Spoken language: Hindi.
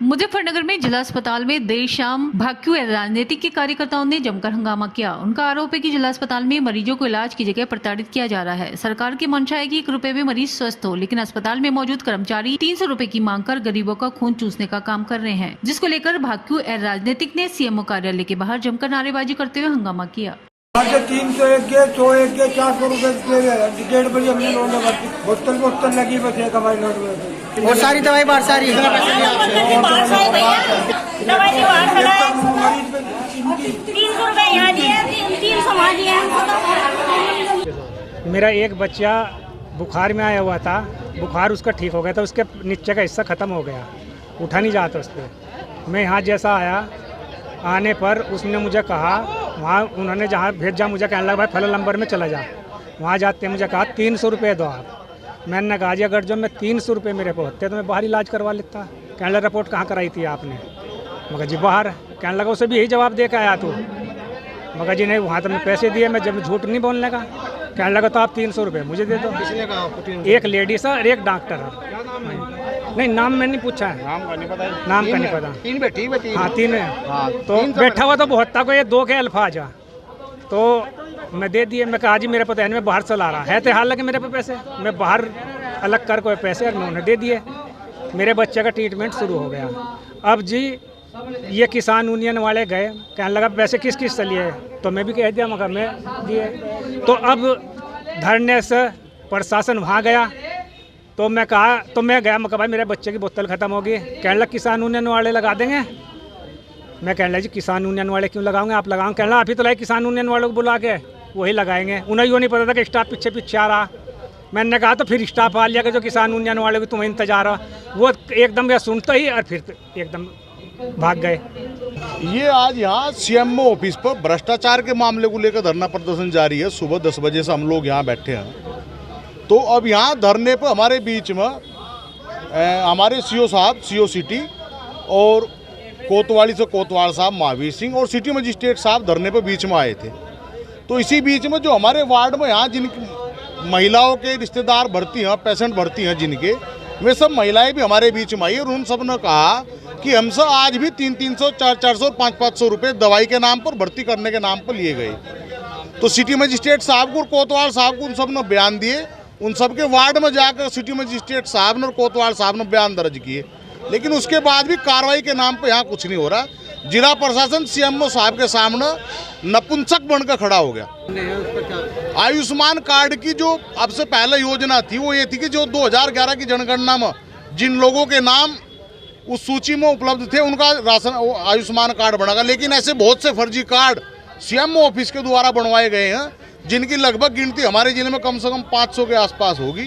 मुजफ्फरनगर में जिला अस्पताल में देर शाम भाक्यू राजनीतिक के कार्यकर्ताओं ने जमकर हंगामा किया। उनका आरोप है कि जिला अस्पताल में मरीजों को इलाज की जगह प्रताड़ित किया जा रहा है। सरकार की मंशा है कि 1 रुपए में मरीज स्वस्थ हो, लेकिन अस्पताल में मौजूद कर्मचारी 300 रुपए की मांग कर गरीबों का खून चूसने का काम कर रहे हैं, जिसको लेकर भाक्यू राजनीतिक ने सीएमओ कार्यालय के बाहर जमकर नारेबाजी करते हुए हंगामा किया। 301 के 101 के 400 रुपए 1:30 बजे हमने नोट भर्ती बोतल लगी बस एक हमारी नोट में और सारी दवाई बाहर सारी इतना पैसे दिया दवाई के बाहर खड़ा है 300 रुपए यहाँ दिए 300 वहाँ दिए। मेरा एक बच्चा बुखार में आया हुआ था, बुखार उसका ठीक हो गया था, उसके नीचे का हिस्सा ख़त्म हो गया, उठा नहीं जाता उस पर। मैं यहाँ जैसा आया, आने पर उसने मुझे कहा, वहाँ उन्होंने जहाँ भेजा मुझे कहने लगा भाई फला नंबर में चला जा। वहाँ जाते मुझे कहा 300 रुपये दो आप। मैंने कहा जी अगर जो मैं 300 रुपये मेरे को होते तो मैं बाहर इलाज करवा लेता। कहने लगा रिपोर्ट कहाँ कराई थी आपने? मगर जी बाहर। कहने लगा उसे भी यही जवाब दे के आया तू? मगर जी नहीं, वहाँ तो मैं पैसे दिए, मैं जब झूठ नहीं बोलने का। कहने लगा तो आप 300 रुपये मुझे दे दो। एक लेडीज और एक डॉक्टर। नहीं नाम मैंने नहीं पूछा है, नाम का नहीं पता। तीन बेटी हाँ तीन है। तो बैठा हुआ तो बहुत था, को ये 2 के अल्फाज आ तो मैं दे दिए। मैं कहा जी मेरे पता है मैं बाहर चला रहा है, तो हालांकि मेरे पे पैसे मैं बाहर अलग कर कोई पैसे और मैं उन्हें दे दिए। मेरे बच्चे का ट्रीटमेंट शुरू हो गया। अब जी ये किसान यूनियन वाले गए, कहने लगा पैसे किस किस से लिए? तो मैं भी कह दिया मगर मैं दिए। तो अब धरने से प्रशासन वहाँ गया, तो मैं गया, मैं कहा भाई मेरे बच्चे की बोतल ख़त्म होगी। कहने लगा किसान यूनियन वाले लगा देंगे। मैं कहने लगा जी किसान यूनियन वाले क्यों लगाऊंगे, आप लगाओ। कहने लगा आप ही तो लाए किसान यूनियन वालों को बुला के वही लगाएंगे। उन्हें यूँ नहीं पता था कि स्टाफ पीछे पीछे आ रहा। मैंने कहा तो फिर स्टाफ आ लिया कि जो किसान यूनियन वाले को तुम्हें इंतजार हो। वो एकदम यह सुनते ही और फिर एकदम भाग गए। ये आज यहाँ सीएमओ ऑफिस पर भ्रष्टाचार के मामले को लेकर धरना प्रदर्शन जारी है। सुबह 10 बजे से हम लोग यहाँ बैठे हैं। तो अब यहाँ धरने पर हमारे बीच में हमारे सीओ साहब, सीओ सिटी और कोतवाली से कोतवाल साहब महावीर सिंह और सिटी मजिस्ट्रेट साहब धरने पर बीच में आए थे। तो इसी बीच में जो हमारे वार्ड में यहाँ जिनकी महिलाओं के रिश्तेदार भर्ती हैं, पेशेंट भर्ती हैं जिनके, वे सब महिलाएं भी हमारे बीच में आई और उन सब ने कहा कि हमसे आज भी 300, 400, 500 रुपये दवाई के नाम पर भर्ती करने के नाम पर लिए गए। तो सिटी मजिस्ट्रेट साहब को और कोतवाल साहब को उन सब ने बयान दिए। उन सब के वार्ड में जाकर सिटी मजिस्ट्रेट साहब ने और कोतवाल साहब ने बयान दर्ज किए, लेकिन उसके बाद भी कार्रवाई के नाम पर यहाँ कुछ नहीं हो रहा। जिला प्रशासन सीएमओ साहब के सामने नपुंसक बनकर खड़ा हो गया। आयुष्मान कार्ड की जो अब से पहले योजना थी वो ये थी कि जो 2011 की जनगणना में जिन लोगों के नाम उस सूची में उपलब्ध थे उनका राशन आयुष्मान कार्ड बनेगा, लेकिन ऐसे बहुत से फर्जी कार्ड सीएमओ ऑफिस के द्वारा बनवाए गए हैं जिनकी लगभग गिनती हमारे जिले में कम से कम 500 के आसपास होगी।